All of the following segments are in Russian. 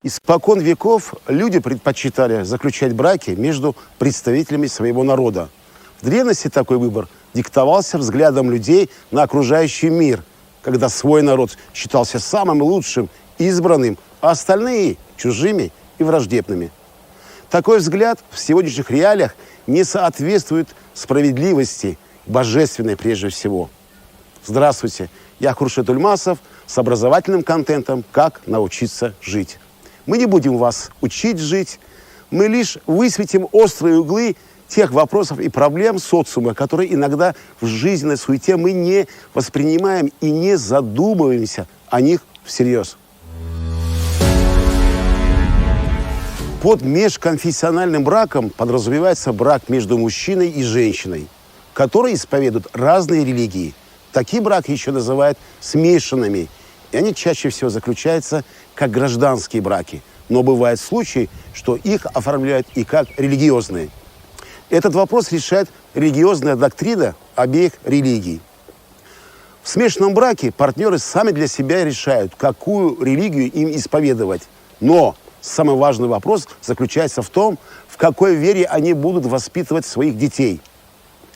Испокон веков люди предпочитали заключать браки между представителями своего народа. В древности такой выбор диктовался взглядом людей на окружающий мир, когда свой народ считался самым лучшим, избранным, а остальные – чужими и враждебными. Такой взгляд в сегодняшних реалиях не соответствует справедливости, божественной прежде всего. Здравствуйте, я Хуршед Ульмасов с образовательным контентом «Как научиться жить». Мы не будем вас учить жить, мы лишь высветим острые углы тех вопросов и проблем социума, которые иногда в жизненной суете мы не воспринимаем и не задумываемся о них всерьез. Под межконфессиональным браком подразумевается брак между мужчиной и женщиной, которые исповедуют разные религии. Такие браки еще называют смешанными, и они чаще всего заключаются как гражданские браки. Но бывают случаи, что их оформляют и как религиозные. Этот вопрос решает религиозная доктрина обеих религий. В смешанном браке партнеры сами для себя решают, какую религию им исповедовать. Но самый важный вопрос заключается в том, в какой вере они будут воспитывать своих детей.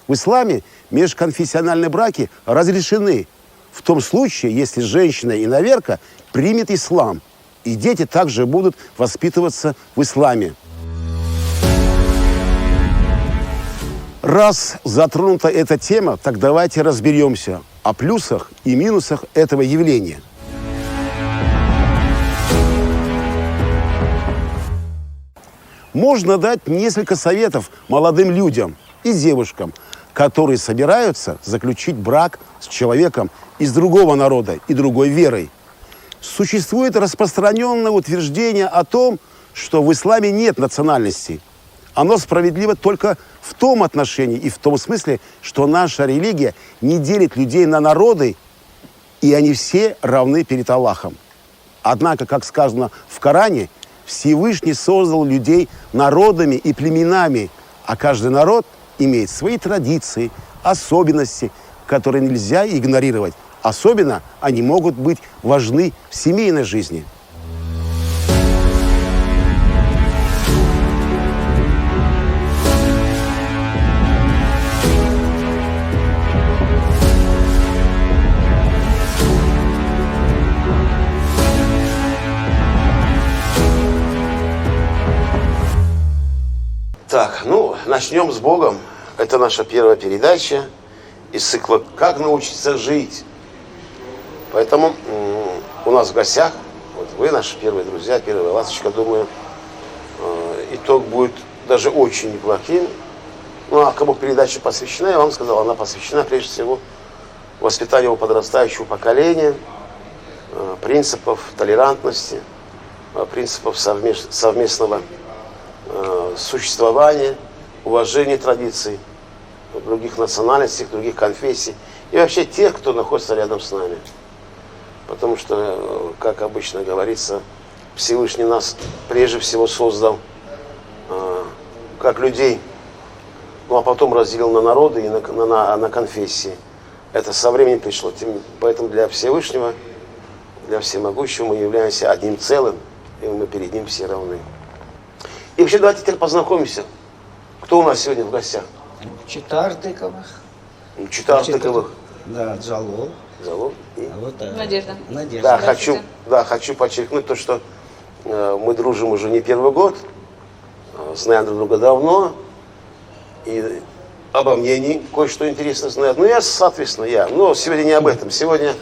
В исламе межконфессиональные браки разрешены в том случае, если женщина-иноверка примет ислам, и дети также будут воспитываться в исламе. Раз затронута эта тема, так давайте разберемся о плюсах и минусах этого явления. Можно дать несколько советов молодым людям и девушкам, которые собираются заключить брак с человеком из другого народа и другой верой. Существует распространенное утверждение о том, что в исламе нет национальности. Оно справедливо только в том отношении и в том смысле, что наша религия не делит людей на народы, и они все равны перед Аллахом. Однако, как сказано в Коране, Всевышний создал людей народами и племенами, а каждый народ имеет свои традиции, особенности, которые нельзя игнорировать. Особенно они могут быть важны в семейной жизни. Так, начнем с Богом. Это наша первая передача из цикла «Как научиться жить». Поэтому у нас в гостях, вот вы, наши первые друзья, первая ласточка, думаю, итог будет даже очень неплохим. Ну, а кому передача посвящена, я вам сказал, она посвящена прежде всего воспитанию подрастающего поколения, принципов толерантности, принципов совместного существования, уважения традиций других национальностей, других конфессий и вообще тех, кто находится рядом с нами. Потому что, как обычно говорится, Всевышний нас прежде всего создал как людей, а потом разделил на народы и на конфессии. Это со временем пришло. Поэтому для Всевышнего, для Всемогущего мы являемся одним целым, и мы перед Ним все равны. И вообще давайте теперь познакомимся. Кто у нас сегодня в гостях? Читар Тыковых. Читар Тыковых. Да, Джалол. Залог. Надежда. Да, хочу подчеркнуть то, что мы дружим уже не первый год, знаем друг друга давно, и обо мне кое-что интересно знают. Но сегодня не об этом. Сегодня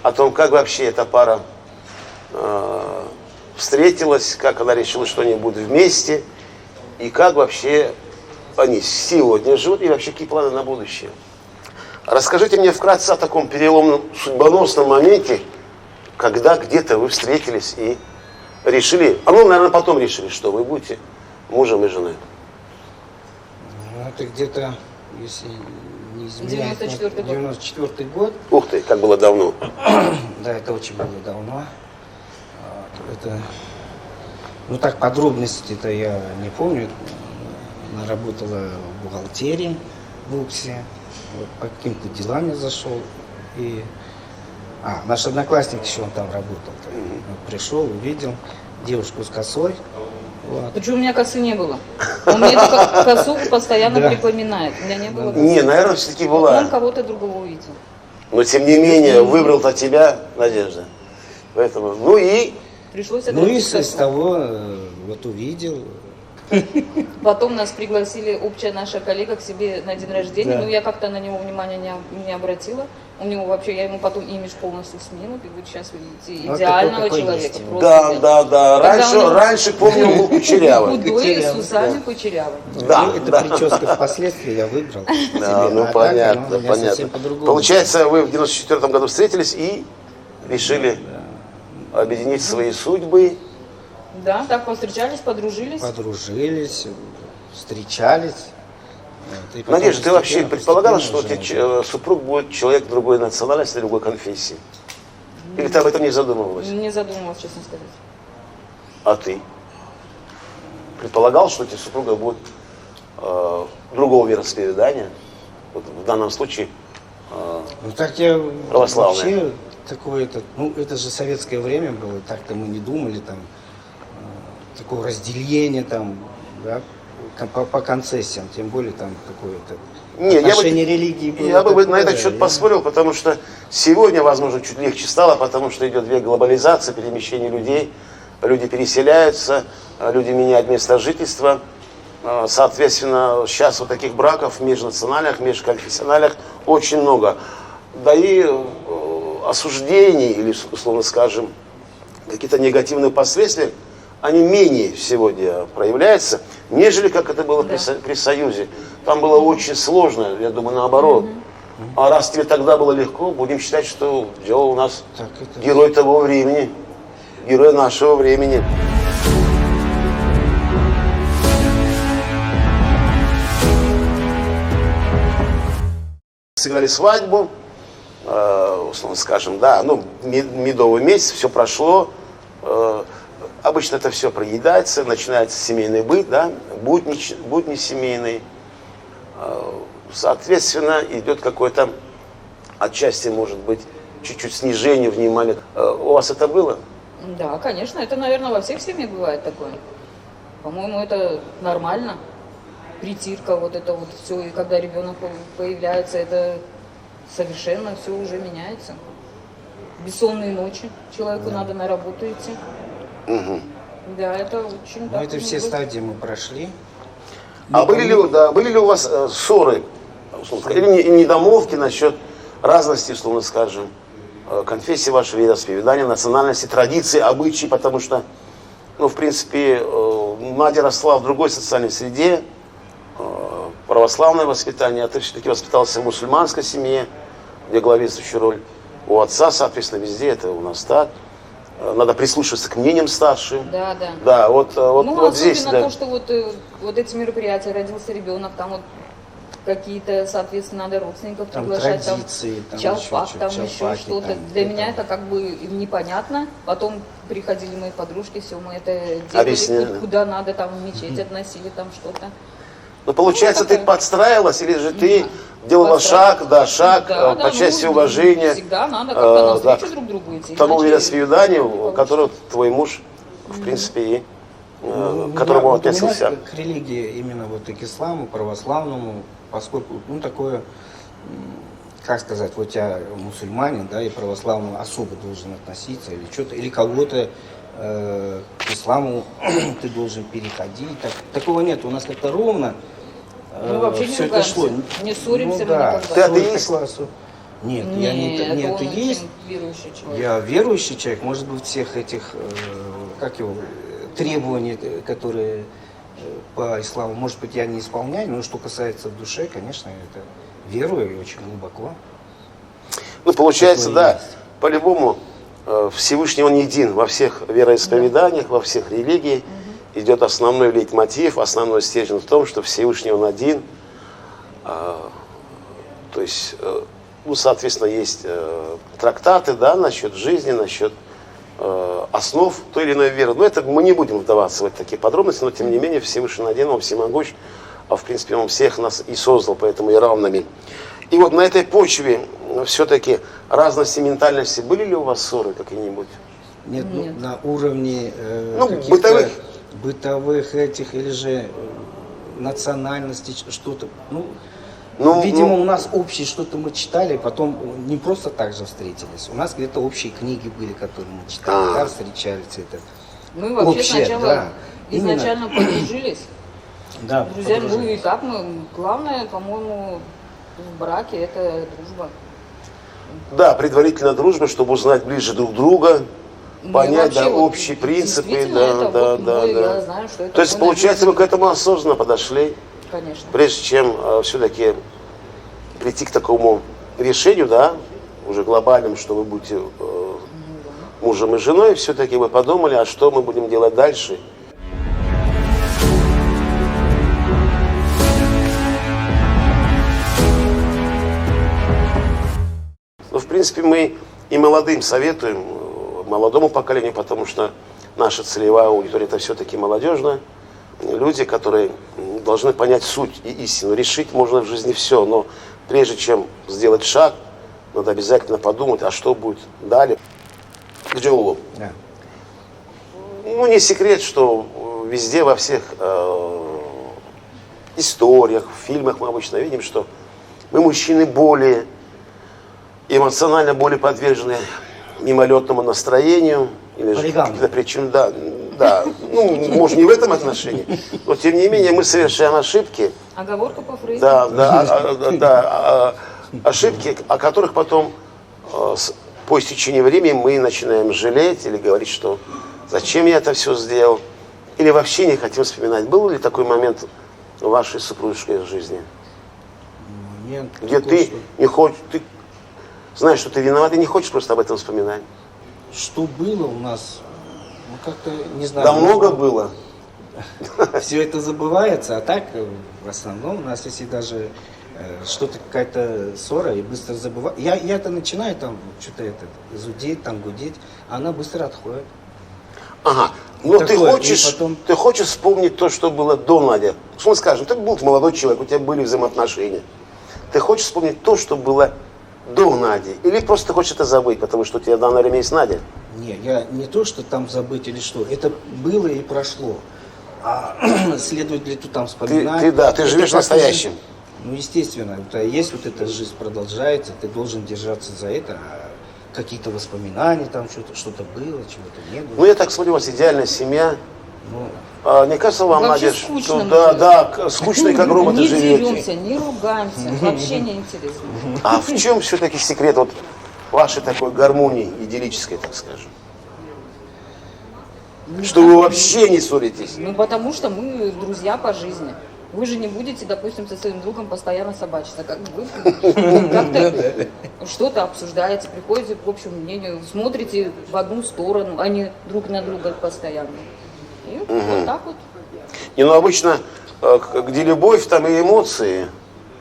о том, как вообще эта пара встретилась, как она решила, что они будут вместе, и как вообще они сегодня живут, и вообще какие планы на будущее. Расскажите мне вкратце о таком переломном, судьбоносном моменте, когда где-то вы встретились и решили, наверное, потом решили, что вы будете мужем и женой. Это где-то, если не изменяет, 94-й год. Ух ты, как было давно. Да, это очень было давно. Так, подробности-то я не помню. Она работала в бухгалтерии в УПСе. Вот, по каким-то делам я зашел. И наш одноклассник еще он там работал. Пришел, увидел. девушку с косой. Вот. Причем у меня косы не было. Он мне эту косу постоянно Да. припоминает. У меня не было косы. Не, наверное, все-таки Он была. кого-то другого увидел. Но тем не менее, выбрал-то тебя, Надежда. Поэтому, ну и Пришлось Ну и отрастить с косу. того вот увидел. Потом нас пригласили, общая наша коллега, к себе на день рождения. Да. Ну, я как-то на него внимания не обратила. У него вообще, я ему потом имидж полностью сменила. И вот сейчас, видите, Вот идеального такой человека. есть. Просто да. Когда у него- Раньше, помню, он был кучерявый. худой, с Кучерявый, усами кучерявый. Да, Ну, да. эта прическа впоследствии я выбрал. Да, себе. ну А так понятно, оно у меня понятно. совсем по-другому. Получается, вы в 94 году встретились и решили объединить свои судьбы. Да, так повстречались, подружились. Подружились, встречались. Вот, и потом Надежда, ты вообще постепенно, предполагала, что у постепенно тебя супруг будет человек другой национальности, другой конфессии? Или ты об этом не задумывалась? Не задумывалась, честно сказать. А ты? Предполагал, что у тебя супруга будет другого вероисповедания? Вот в данном случае Ну так я Православная. вообще такое, ну это же советское время было, так-то мы не думали там, такого разделения там, да, по концессиям, тем более там какое-то Не, отношение религии было. я бы такое, на этот счет я- поспорил, потому что сегодня, возможно, чуть легче стало, потому что идет век глобализации, перемещение людей, люди переселяются, люди меняют место жительства. Соответственно, сейчас вот таких браков межнациональных, межконфессиональных очень много. Да и осуждений, или, условно скажем, какие-то негативные последствия, они менее сегодня проявляются, нежели как это было при Союзе. Там было очень сложно, я думаю, наоборот. А раз тебе тогда было легко, будем считать, что делал у нас Так это- герой того времени, герой нашего времени. Сыграли свадьбу, условно скажем, да, ну, медовый месяц, все прошло. Обычно это все проедается, начинается семейный быт, да, будни семейный. Соответственно, идет какое-то, отчасти, может быть, чуть-чуть снижение внимания. У вас это было? Да, конечно, это, наверное, во всех семьях бывает такое. По-моему, это нормально. Притирка, вот это вот все, и когда ребенок появляется, это совершенно все уже меняется. Бессонные ночи, человеку надо на работу идти. Да, это очень Ну так это может все быть. стадии мы прошли. А были ли у вас ссоры, условно скажем, или недомолвки насчет разности, условно скажем, конфессии вашей, вероисповедания, национальности, традиции, обычаи, потому что, ну, в принципе, Надя росла в другой социальной среде, православное воспитание, а ты все-таки воспитался в мусульманской семье, где главенствующую роль у отца, соответственно, везде это у нас так. Надо прислушиваться к мнениям старшим. Да, да. Да, вот Ну, здесь, особенно да. то, что вот эти мероприятия, родился ребенок, там вот какие-то, соответственно, надо родственников Там приглашать, традиции, там чалпак, еще там что-то, еще чалпаки, что-то. там Для это. меня это как бы непонятно. Потом приходили мои подружки, все, мы это делали, Объясняли. куда надо, там в мечеть относили, там что-то. Ну, получается, Ну, ты такая. подстраивалась, или же ты делала Подстраивалась. шаг Да, по да, части ну, уважения всегда надо как-то да, навстречу друг другу идти. к тому иначе вероисповеданию, не получится. которое твой муж, в принципе, и Ну, к которому он вот у меня относился. к религии, именно вот и к исламу, православному, поскольку, ну, такое, как сказать, вот я мусульманин, да, и православному особо должен относиться, или что-то, или кого-то к исламу ты должен переходить. Такого нет, у нас как-то ровно Мы вообще не все это шло. ругаемся, не ссоримся мы да. никогда. Ты Что атеист? такое Нет, я не Нет, он атеист. очень верующий человек. Я верующий человек, может быть, всех этих, требований, которые по исламу, может быть, я не исполняю, но что касается в душе, конечно, это верую и очень глубоко. Ну, получается, Такое да, есть. по-любому Всевышний он един во всех вероисповеданиях, во всех религиях. Идет основной лейтмотив, основной стержень в том, что Всевышний он один. То есть, ну, соответственно, есть трактаты, да, насчет жизни, насчет основ той или иной веры. Но это мы не будем вдаваться в такие подробности, но тем не менее Всевышний один, он всемогущ, а в принципе он всех нас и создал, поэтому и равными. И вот на этой почве все-таки разности ментальности, были ли у вас ссоры какие-нибудь? Нет, ну, Нет. на уровне Ну, каких-то бытовых этих или же национальностей что-то. Ну, видимо, ну. у нас общее что-то мы читали, потом не просто так же встретились. У нас где-то общие книги были, которые мы читали, да, встречались. Это. Мы вообще Общее, сначала да. изначально подружились. Да, Друзья, ну подружились. и как мы, главное, по-моему, в браке это дружба. Да, предварительно дружба, чтобы узнать ближе друг друга, Ну и понять, вообще да, вот общие принципы, действительно да, это да, вот да, мой, да. я знаю, что это То есть, мой получается, вы надежный- к этому осознанно подошли, Конечно. прежде чем все-таки прийти к такому решению, да, уже глобальному, что вы будете мужем и женой, все-таки вы подумали, а что мы будем делать дальше. Ну, в принципе, мы и молодым советуем, молодому поколению, потому что наша целевая аудитория это все-таки молодежная. Люди, которые должны понять суть и истину. Решить можно в жизни все, но прежде чем сделать шаг, надо обязательно подумать, а что будет далее. К Джоулу. Да. Ну, не секрет, что везде, во всех историях, в фильмах мы обычно видим, что мы, мужчины, более эмоционально более подвержены мимолетному настроению или же Полигамно. каким-то причинам. Да, да. Ну, может, не в этом отношении, но тем не менее мы совершаем ошибки. Оговорка по Фрейду. Да, ошибки, о которых потом по истечении времени мы начинаем жалеть или говорить, что зачем я это все сделал, или вообще не хотим вспоминать. Был ли такой момент в вашей супружеской жизни, Момент где такой, ты что- не хочешь, ты знаешь, что ты виноват и не хочешь просто об этом вспоминать? Что было у нас, ну как-то, не знаю. Да много было. Все это забывается, а так в основном у нас, если даже что-то, какая-то ссора, и быстро забываю. Я-то начинаю там что-то это зудеть, там гудеть, а она быстро отходит. Ага. Но ты Такое, и хочешь, потом- ты хочешь вспомнить то, что было до Нади. Что мы скажем, ты был молодой человек, у тебя были взаимоотношения. Ты хочешь вспомнить то, что было до Нади? Или просто хочешь это забыть, потому что у тебя в данное время есть Надя? Не, я не то, что там забыть или что, это было и прошло. А следует ли тут там вспоминать? ты Это живешь как настоящим. жизнь. Ну, естественно, у тебя есть вот эта жизнь продолжается, ты должен держаться за это. А какие-то воспоминания, там что-то было, чего-то не было. Ну, я так смотрю, у вас идеальная семья. Ну, Не кажется вам, Вообще Надя, скучно что мы да, живем. да, скучно, как роботы Не живете? деремся, не ругаемся, вообще не интересно. А в чем все-таки секрет вот вашей такой гармонии идиллической, так скажем? Что вы вообще не ссоритесь? Ну, потому что мы друзья по жизни. Вы же не будете, допустим, со своим другом постоянно собачиться. Как бы вы как-то что-то обсуждаете, приходите к общему мнению, смотрите в одну сторону, а не друг на друга постоянно. И вот так вот. Не, ну обычно, где любовь, там и эмоции,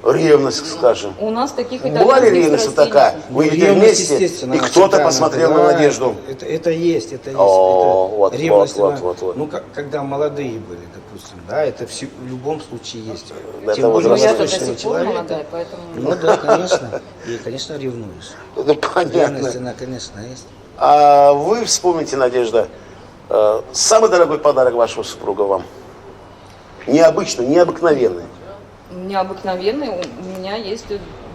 ревность, скажем. У нас таких Была ли итальянских ревность страстей такая? нет. Вы идете ревность, вместе, естественно, и она кто-то всегда посмотрел надо, на да, Надежду. Это есть, это есть. О, Это вот, ревность, вот, она- вот, вот. Ну, когда молодые были, допустим, да, это в любом случае есть. Да, Тем это более Но возраст я-то до восточного сих пор человека. молодая, поэтому... Ну да, конечно. И, конечно, ревнуешь. Ну, Ревность, понятно. она, конечно, есть. А вы вспомните, Надежда, самый дорогой подарок вашего супруга вам? Необычный, необыкновенный. Необыкновенный. У меня есть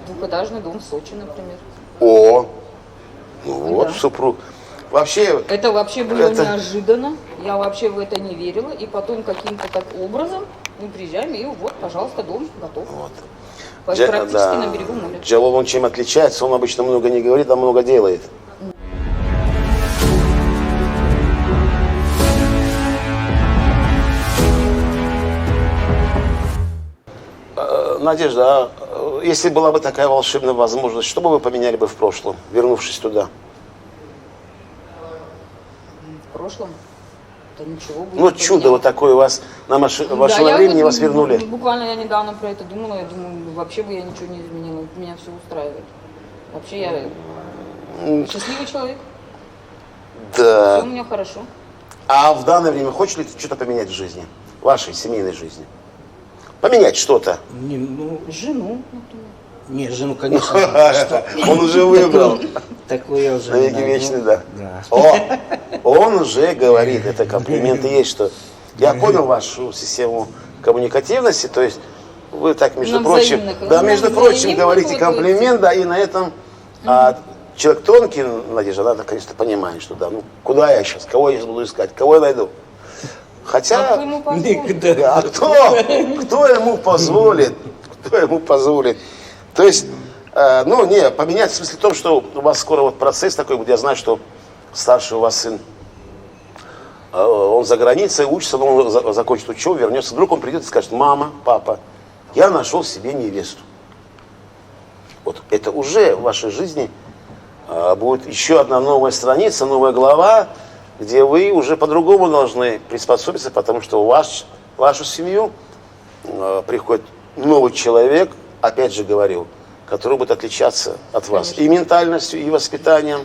двухэтажный дом в Сочи, например. О, ну вот, Да. супруг. Вообще, Это вообще было Это- неожиданно. Я вообще в это не верила. И потом каким-то так образом мы приезжаем, и вот, пожалуйста, дом готов. вот. Практически Да. на берегу моря. Джалол, он чем отличается? Он обычно много не говорит, а много делает. Надежда, если была бы такая волшебная возможность, что бы вы поменяли бы в прошлом, вернувшись туда? В прошлом. Да ничего бы Ну, не чудо поменяла. вот такое у вас на машине Да, я времени вот вас вернули. Буквально я недавно про это думала. Я думаю, вообще бы я ничего не изменила. Меня все устраивает. Вообще я счастливый человек. Все Да. у меня хорошо. А в данное время хочешь ли ты что-то поменять в жизни? В вашей семейной жизни? Поменять что-то? Не, ну, Жену, например. не, жену, конечно. Он уже выбрал. Такое я уже Навеки не найду. вечный, да. Да. О, Он уже говорит, это комплименты есть, что я понял вашу систему коммуникативности, то есть вы так, между На прочим, взаимных- да, на между прочим, взаимных говорите вот комплимент, да, и на этом человек тонкий, Надежда, она, конечно, понимает, что да, ну, куда я сейчас, кого я сейчас буду искать, кого я найду. А Хотя, кто ему позволит? Никогда. а кто ему позволит, кто ему позволит? То есть, ну, не, поменять в смысле в том, что у вас скоро вот процесс такой будет, я знаю, что старший у вас сын, он за границей учится, но он закончит учебу, вернется, вдруг он придет и скажет: мама, папа, я нашел себе невесту. Вот это уже в вашей жизни будет еще одна новая страница, новая глава, где вы уже по-другому должны приспособиться, потому что в вашу семью приходит новый человек, опять же говорю, который будет отличаться от вас и ментальностью, и воспитанием.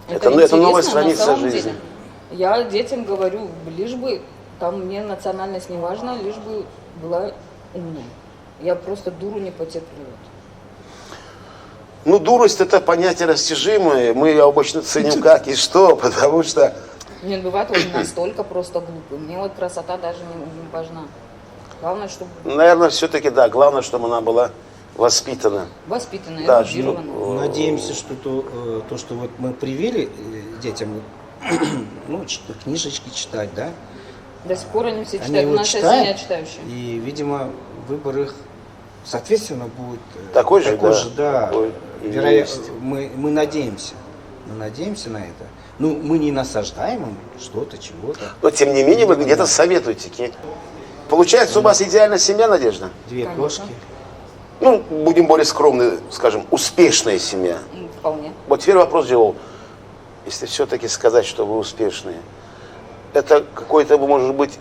Это новая интересно, на страница самом жизни. деле. Я детям говорю, лишь бы, там мне национальность не важна, лишь бы была умной. Я просто дуру не потерплю. Ну, дурость — это понятие растяжимое, мы ее обычно ценим как и что, потому что Нет, бывает он настолько просто глупый. Мне вот красота даже не важна. Главное, чтобы наверное, все-таки, да, главное, чтобы она была воспитана. воспитанная, Да, эрудированная. Надеемся, что то, что вот мы привили детям, ну, книжечки читать, да, До сих пор они все они читают. его Наша читают, семья читающая. и, видимо, выбор их, соответственно, будет Такой же, да. да. Такой и Вероятно, есть. мы надеемся на это. Ну, мы не насаждаем им что-то, чего-то. Но, тем не менее, вы где-то советуете. Получается, у вас идеальная семья, Надежда? Две Конечно. кошки. Ну, будем более скромны, скажем, успешная семья. Вполне. Вот теперь вопрос, Джоэл, если все-таки сказать, что вы успешные, это какое-то, может быть,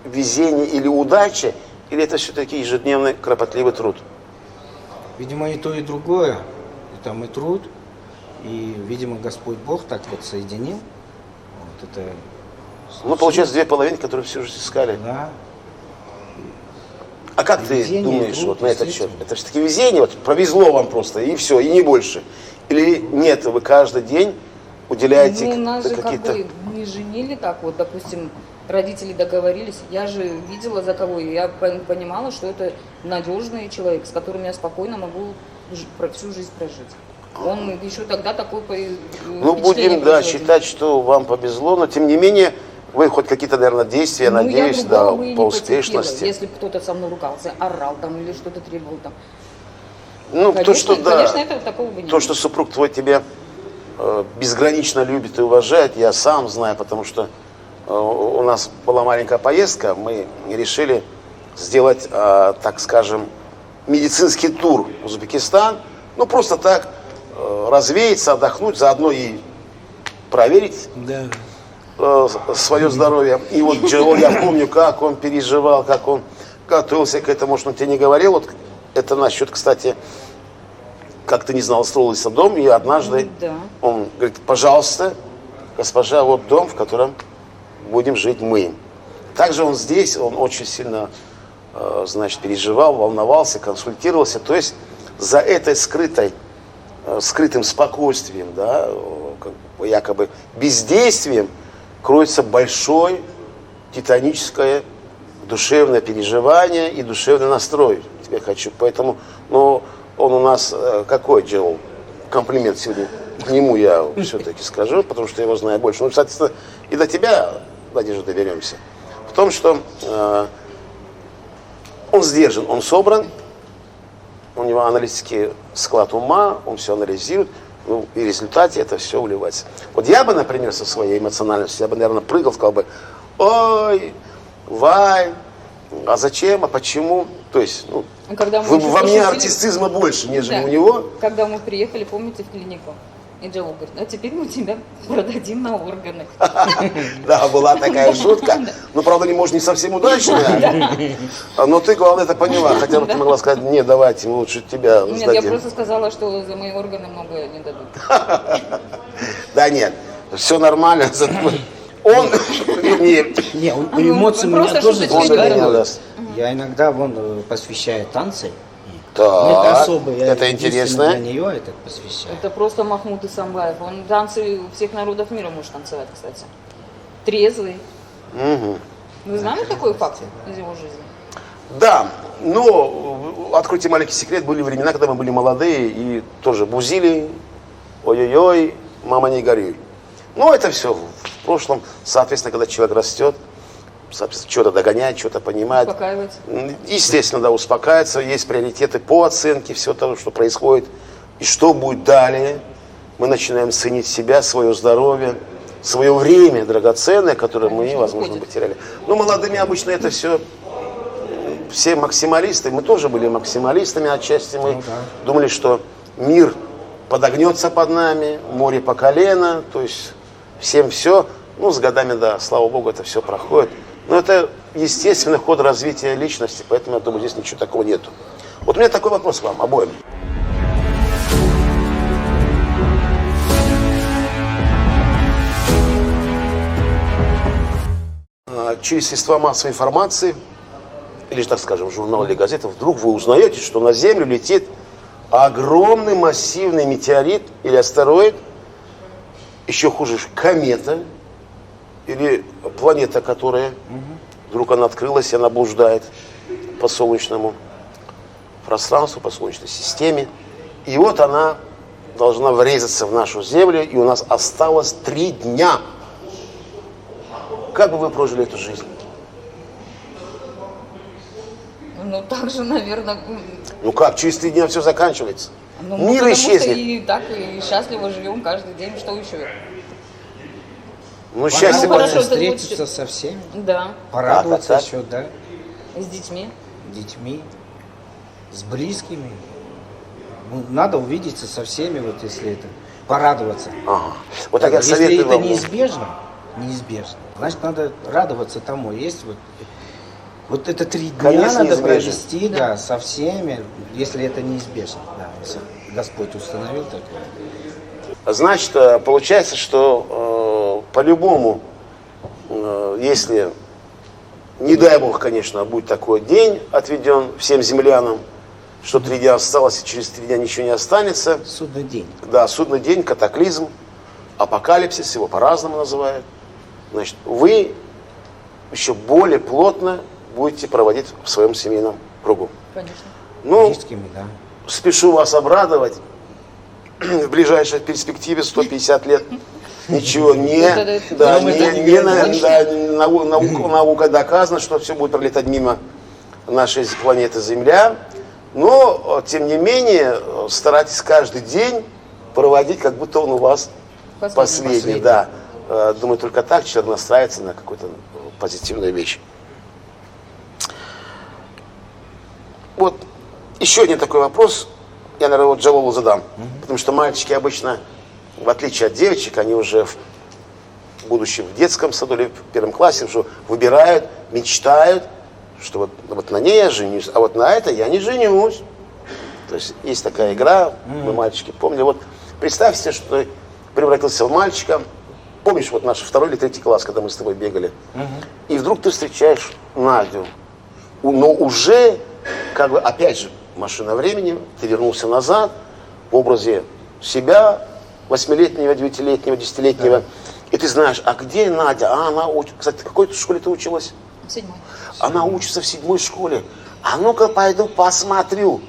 везение или удача, или это все-таки ежедневный кропотливый труд? Видимо, и то, и другое. И там и труд, и, видимо, Господь Бог так вот соединил. Вот это... Ну, получается, две половинки, которые всю жизнь искали. Да. А как ты Везение, думаешь труд, вот на этот счет? действительно. Это все-таки везение, вот повезло вам просто, и все, и не больше? Или нет, вы каждый день уделяете Ну, нас же как какие-то... бы не женили так вот, допустим, родители договорились. Я же видела за кого, и я понимала, что это надежный человек, с которым я спокойно могу всю жизнь прожить. Он еще тогда такой Ну, будем, да, считать, что вам повезло, но тем не менее, вы хоть какие-то, наверное, действия, Ну, надеюсь, я да, другого бы и не по потерпела, успешности. если бы кто-то со мной ругался, орал там или что-то требовал там. Ну, Конечно, то, что, да, конечно, этого такого бы не то, было. что супруг твой тебя безгранично любит и уважает, я сам знаю, потому что у нас была маленькая поездка, мы решили сделать, так скажем, медицинский тур в Узбекистан, ну, просто так развеяться, отдохнуть, заодно и проверить Да. свое здоровье. И вот Джоэл, я помню, как он переживал, как он готовился к этому, может, он тебе не говорил. Вот это насчет, кстати, как ты не знал, строился дом, и однажды Да. он говорит: пожалуйста, госпожа, вот дом, в котором будем жить мы. Также он здесь, он очень сильно, значит, переживал, волновался, консультировался. То есть за этой скрытым спокойствием, да, якобы бездействием, кроется большое титаническое душевное переживание и душевный настрой. Тебе хочу. Поэтому, ну, он у нас какой делал комплимент сегодня? К нему я все-таки скажу, потому что я его знаю больше. Ну, соответственно, и до тебя, Надежда, доберемся. В том, что он сдержан, он собран, у него аналитический склад ума, он все анализирует, ну, и в результате это все уливается. Вот я бы, например, со своей эмоциональностью, я бы, наверное, прыгал, сказал бы: ой, Вай, а зачем, а почему? То есть, ну, Когда мы еще во мне пошутили- артистизма больше, нежели Да. у него. Когда мы приехали, помните, в клинику, и Джоэл говорит: а теперь мы тебя продадим на органы. Да, была такая шутка. Ну, правда, может, не совсем удачная. Но ты, главное, это поняла. Хотя бы ты могла сказать: не, давайте, мы лучше тебя Нет, я сдадим. просто сказала, что за мои органы много не дадут. Да нет, все нормально. Он, вернее, Не, он, Ну, эмоции у меня просто тоже шуточки он говорю. меня говорил. даст. Я иногда посвящаю танцы. Так, Это особо. Я это единственно интересно. для нее это посвящаю. Это просто Махмуд Исамбаев. Он танцы всех народов мира может танцевать, кстати. трезвый. Вы знали такой факт из его жизни? Да, но, откройте маленький секрет, были времена, когда мы были молодые и тоже бузили, ой-ой-ой, мама не горюй. Но это все в прошлом, соответственно, когда человек растет, что-то догоняет, что-то понимает. Успокаивается. Естественно, да, успокаивается, есть приоритеты по оценке всего того, что происходит и что будет далее. Мы начинаем ценить себя, свое здоровье, свое время драгоценное, которое мы, возможно, потеряли. Но молодыми обычно это все максималисты, мы тоже были максималистами отчасти, мы думали, что мир подогнется под нами, море по колено, то есть всем все. Ну, с годами, да, слава богу, это все проходит. Но это естественный ход развития личности, поэтому я думаю, здесь ничего такого нету. Вот у меня такой вопрос к вам обоим. Через средства массовой информации, или же, так скажем, журнал или газета, вдруг вы узнаете, что на Землю летит огромный массивный метеорит или астероид, еще хуже, комета, или планета, которая вдруг она открылась, и она блуждает по солнечному пространству, по солнечной системе. И вот она должна врезаться в нашу Землю, и у нас осталось 3 дня. Как бы вы прожили эту жизнь? Ну, так же, наверное... Ну как, через 3 дня все заканчивается. Ну, Мир потому исчезнет. что и так и счастливо живем каждый день, что еще? Ну, счастье Ну, хорошо, Можно это встретиться со всеми, Да, порадоваться так. еще, да, с детьми. детьми, с близкими. Ну, надо увидеться со всеми, вот если это, порадоваться. Ага. Вот так я Если советую это вам. неизбежно, значит, надо радоваться тому. Есть вот это 3 дня Конец надо неизбежен. провести, да, со всеми, если это неизбежно, да, если Господь установил такое. Значит, получается, что по-любому, если, не дай бог, конечно, будет такой день отведен всем землянам, что 3 дня осталось, и через 3 дня ничего не останется. Судный день. Да, судный день, катаклизм, апокалипсис, его по-разному называют. Значит, вы еще более плотно будете проводить в своем семейном кругу. Конечно. Ну, Близкими, да. спешу вас обрадовать. В ближайшей перспективе 150 лет ничего наука доказана, что все будет пролетать мимо нашей планеты Земля. Но, тем не менее, старайтесь каждый день проводить, как будто он у вас последний. Да. Думаю, только так человек настраивается на какую-то позитивную вещь. Вот еще один такой вопрос. Я, наверное, вот Джалолу задам. Потому что мальчики обычно, в отличие от девочек, они уже будучи в детском саду или в 1 классе, уже выбирают, мечтают, что вот на ней я женюсь, а вот на это я не женюсь. То есть есть такая игра, мы мальчики помнили. Вот представь себе, что ты превратился в мальчика. Помнишь, вот наш 2 или 3 класс, когда мы с тобой бегали, и вдруг ты встречаешь Надю, но уже, как бы, опять же, машина времени, ты вернулся назад в образе себя, 8-летнего, 9-летнего, 10-летнего, да. И ты знаешь, а где Надя? А она учится, кстати, в какой школе ты училась? В 7-й. Она учится в 7-й школе. А ну-ка пойду посмотрю,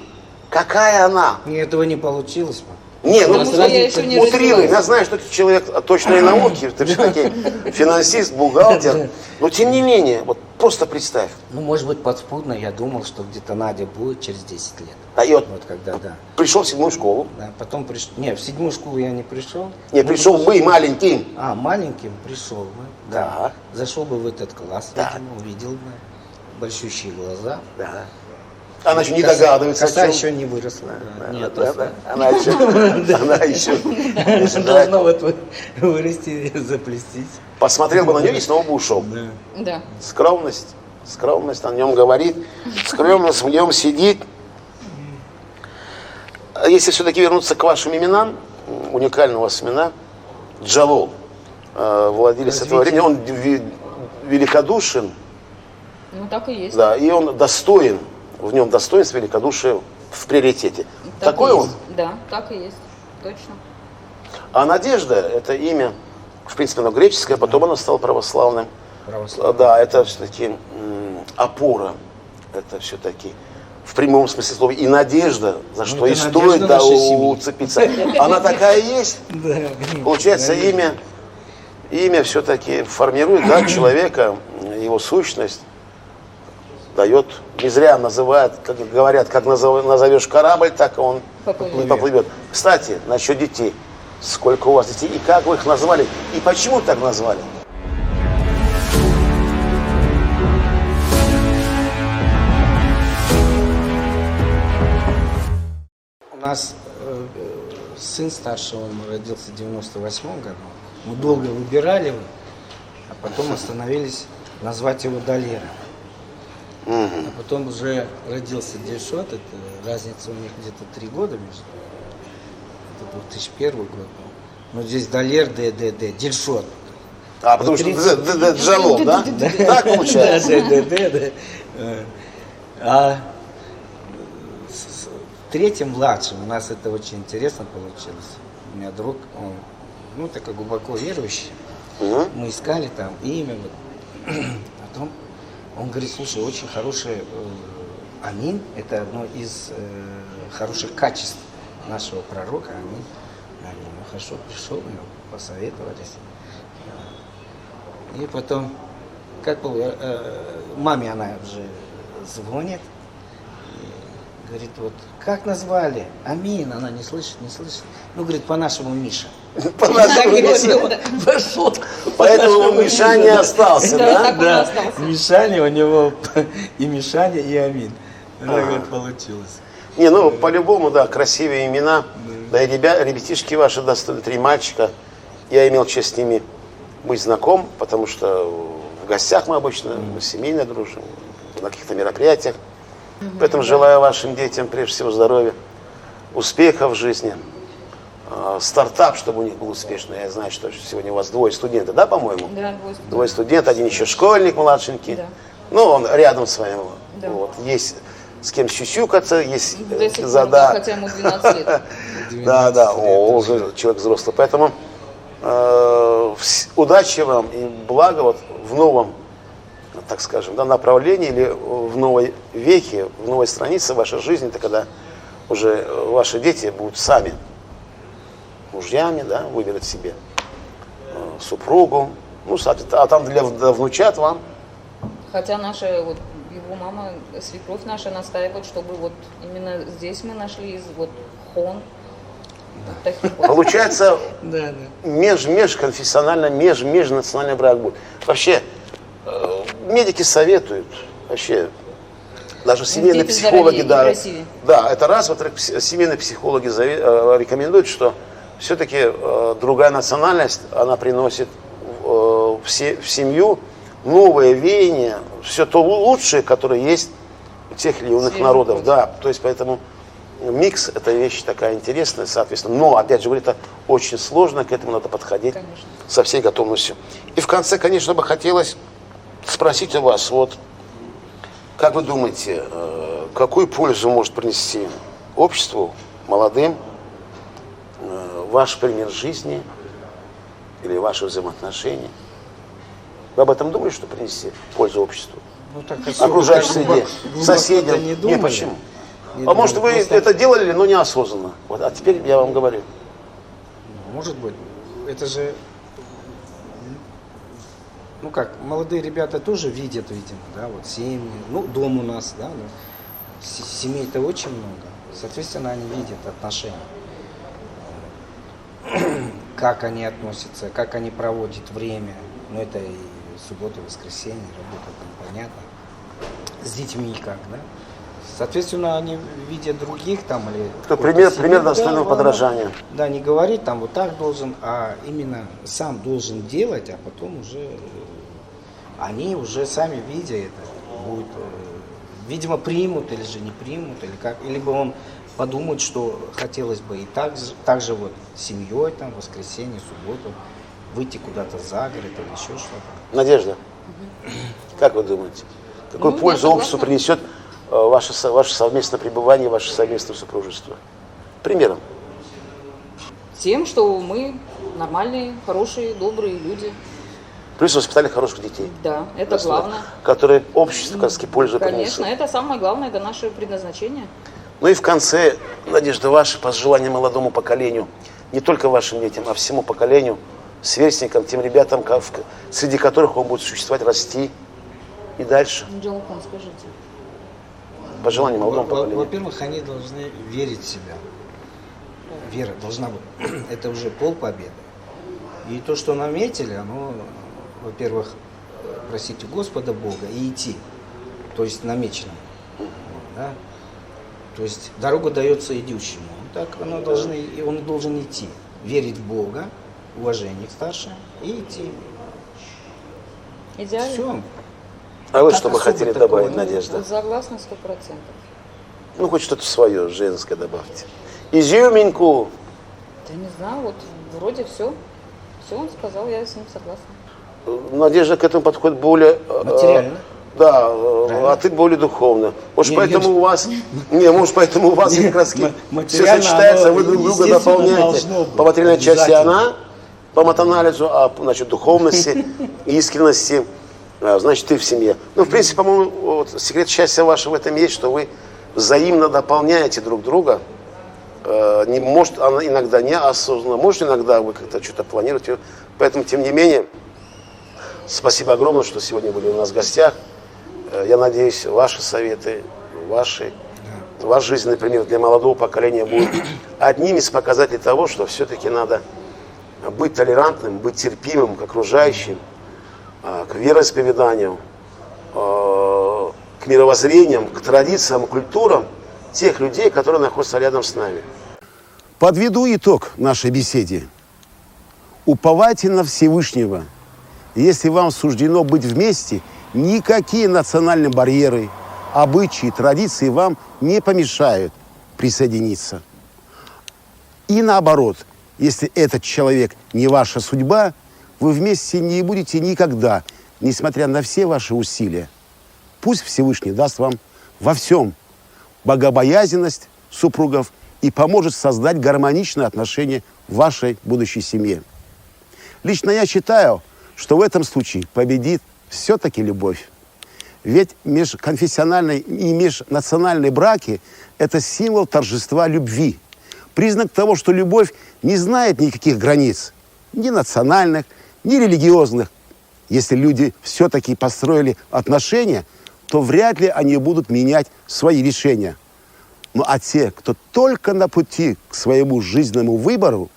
какая она. И этого не получилось. Не, ну, Потому что я еще не утрируй. развилась. Я знаю, что ты человек точной науки, ты все-таки финансист, бухгалтер. Но тем не менее, вот просто представь. Ну, может быть, подспудно я думал, что где-то Надя будет через 10 лет. А и вот Вот когда, да. пришел в 7-ю школу. Да, потом пришел. Не, в 7-ю школу я не пришел. Не, пришел бы маленьким. А, маленьким пришел бы. Да. Так. Зашел бы в этот класс, Так. видимо, увидел бы большущие глаза. Да. Она еще не догадывается, Коса о чем. еще не выросла. Да, не Да, отросла. да. Она еще Должна вот вырасти, заплестись. посмотрел бы на нее и снова бы ушел. Да. Да. Скромность о нем говорит, скромность в нем сидит. А если все-таки вернуться к вашим именам, уникальные у вас имена, Джалол, владелец этого времени, он великодушен, Ну, так и есть. да, и он достоин, в нем достоинство, великодушие в приоритете. Так Такой и он. есть. Да, так и есть. Точно. А Надежда – это имя В принципе, оно греческое, потом оно стало православным. Православное. Да, это все-таки опора. Это все-таки в прямом смысле слова и надежда, за что и это стоит надежда да, нашей семьи. уцепиться. Она такая есть. Да. Получается, имя все-таки формирует да, человека, его сущность, дает, не зря называют, как говорят, как назовешь корабль, так он Поплывет. поплывет. Кстати, насчет детей. Сколько у вас детей и как вы их назвали, и почему так назвали? У нас сын старший, он родился в 98 году. Мы долго выбирали его, а потом остановились назвать его Далера. А потом уже родился Дельшот, это разница у них где-то 3 года между. Это 2001 год был. Но здесь Далер, Дельшот. А, потому что Джалом, да? Так получается? Да. А с третьим младшим у нас это очень интересно получилось. У меня друг, он, ну, такой глубоко верующий. Мы искали там имя. Вот. Потом он говорит, слушай, очень хорошее Амин, это одно из хороших качеств нашего пророка. Амин. Ну хорошо, пришел, мы посоветовались. И потом, как было, маме она уже звонит, и говорит, вот, как назвали? Амин, она не слышит. Ну, говорит, по-нашему Миша. Поэтому Миша не остался, да? Да, Мишаня у него и Мишаня, и Амин. Так вот получилось. Не, ну, по-любому, да, красивые имена. Да и ребятишки ваши достойны, 3 мальчика. Я имел честь с ними быть знаком, потому что в гостях мы обычно, мы семейно дружим, на каких-то мероприятиях. Поэтому желаю вашим детям, прежде всего, здоровья, успехов в жизни. Стартап, чтобы у них был успешный. Я знаю, что сегодня у вас 2 студентов, да, по-моему? Да, 2 студента, один еще школьник младшенький. Да. Ну, он рядом с вами. Да. Вот. Есть с кем щущукаться, есть До сих пор, да, хотя ему 12 лет. Да, уже человек взрослый. Поэтому удачи вам и блага вот в новом, так скажем, да, направлении или в новой веке, в новой странице вашей жизни, это когда уже ваши дети будут сами мужьями, да, выберут себе супругу, ну, а там для внучат вам. Хотя наша, вот, его мама, свекровь наша настаивает, чтобы вот именно здесь мы нашли из вот хон. Вот таких вот. Получается, Да. межконфессионально, межнациональный брак будет. Вообще, медики советуют, вообще, даже семейные Дети психологи, здоровее и да, красивее. да, это раз, во-вторых, семейные психологи рекомендуют, что все-таки другая национальность, она приносит в семью новое веяние, все то лучшее, которое есть у тех или иных Свежий народов, кровь. да, то есть поэтому микс – это вещь такая интересная, соответственно, но, опять же, говорю, это очень сложно, к этому надо подходить Конечно. со всей готовностью. И в конце, конечно, бы хотелось спросить у вас, вот, как вы думаете, какую пользу может принести обществу, молодым, ваш пример жизни или ваши взаимоотношения? Вы об этом думали, что принести пользу обществу? Ну, так, Окружающей среде, соседям? Не Нет, думали. почему? Не А может, вы думали, просто- это делали, но неосознанно. Вот, а теперь я вам говорю. Может быть. Это же, ну как, молодые ребята тоже видят, видимо, да, вот семьи, ну, дом у нас, да, ну, семей-то очень много. Соответственно, они видят отношения. Как они относятся, как они проводят время. Ну, это и суббота, воскресенье, работа там, понятно. С детьми как, да. Соответственно, они видят других там или... Кто какую-то пример семью, достойного да, подражания. Да, не говорить там вот так должен, а именно сам должен делать, а потом уже они уже сами видя это будут, видимо, примут или же не примут, или как, либо он подумает, что хотелось бы и так же вот с семьей там, в воскресенье, субботу, выйти куда-то за город или еще что-то. Надежда, как вы думаете, какую Ну, я пользу согласна. обществу принесет ваше совместное пребывание, ваше совместное супружество? Примером. Тем, что мы нормальные, хорошие, добрые люди. Плюс воспитали хороших детей. Да, это главное. Которые обществу, как сказать, пользу Конечно, принесут. это самое главное, это наше предназначение. Ну и в конце, Надежда, ваши пожелания молодому поколению, не только вашим детям, а всему поколению, сверстникам, тем ребятам, среди которых он будет существовать, расти и дальше. Джалкон, скажите. Пожелания молодому поколению. Во-первых, они должны верить в себя. Вера должна быть. Это уже полпобеды. И то, что наметили, оно, во-первых, просить у Господа Бога и идти. То есть намеченному. Да? То есть дорога дается идущему. Так он должен идти. Верить в Бога, уважение к старшим и идти. Идеально. Все. А вы Так что бы особо хотели такого, добавить, ну, Надежда? Согласна 100%. Ну, хоть что-то свое, женское добавьте. Изюминку. Да не знаю, вот вроде все. Все он сказал, я с ним согласна. Надежда к этому подходит более... Материально. Да, а ты более духовно. Может, Не, поэтому я- у вас... Не, может, поэтому у вас как раз все материально сочетается, оно, вы друг друга естественно, дополняете. должно быть, По материальной части обязательно. она, по матанализу, а значит, духовности, искренности, значит, ты в семье. Ну, в принципе, по-моему, вот, секрет счастья вашего в этом есть, что вы взаимно дополняете друг друга. Не, может, она иногда неосознанно, может, иногда вы как-то что-то планируете. Поэтому, тем не менее, спасибо огромное, что сегодня были у нас в гостях. Я надеюсь, ваши советы, ваш жизненный пример для молодого поколения будет одним из показателей того, что все-таки надо быть толерантным, быть терпимым к окружающим, к вероисповеданию, к мировоззрениям, к традициям, к культурам тех людей, которые находятся рядом с нами. Подведу итог нашей беседе. Уповайте на Всевышнего. Если вам суждено быть вместе, никакие национальные барьеры, обычаи, традиции вам не помешают присоединиться. И наоборот, если этот человек не ваша судьба, вы вместе не будете никогда, несмотря на все ваши усилия. Пусть Всевышний даст вам во всем богобоязненность супругов и поможет создать гармоничные отношения в вашей будущей семье. Лично я считаю, что в этом случае победит все-таки любовь. Ведь межконфессиональные и межнациональные браки – это символ торжества любви. Признак того, что любовь не знает никаких границ, ни национальных, ни религиозных. Если люди все-таки построили отношения, то вряд ли они будут менять свои решения. Ну а те, кто только на пути к своему жизненному выбору,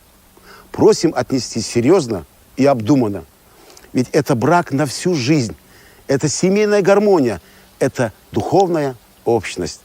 просим отнестись серьезно и обдуманно. Ведь это брак на всю жизнь, это семейная гармония, это духовная общность.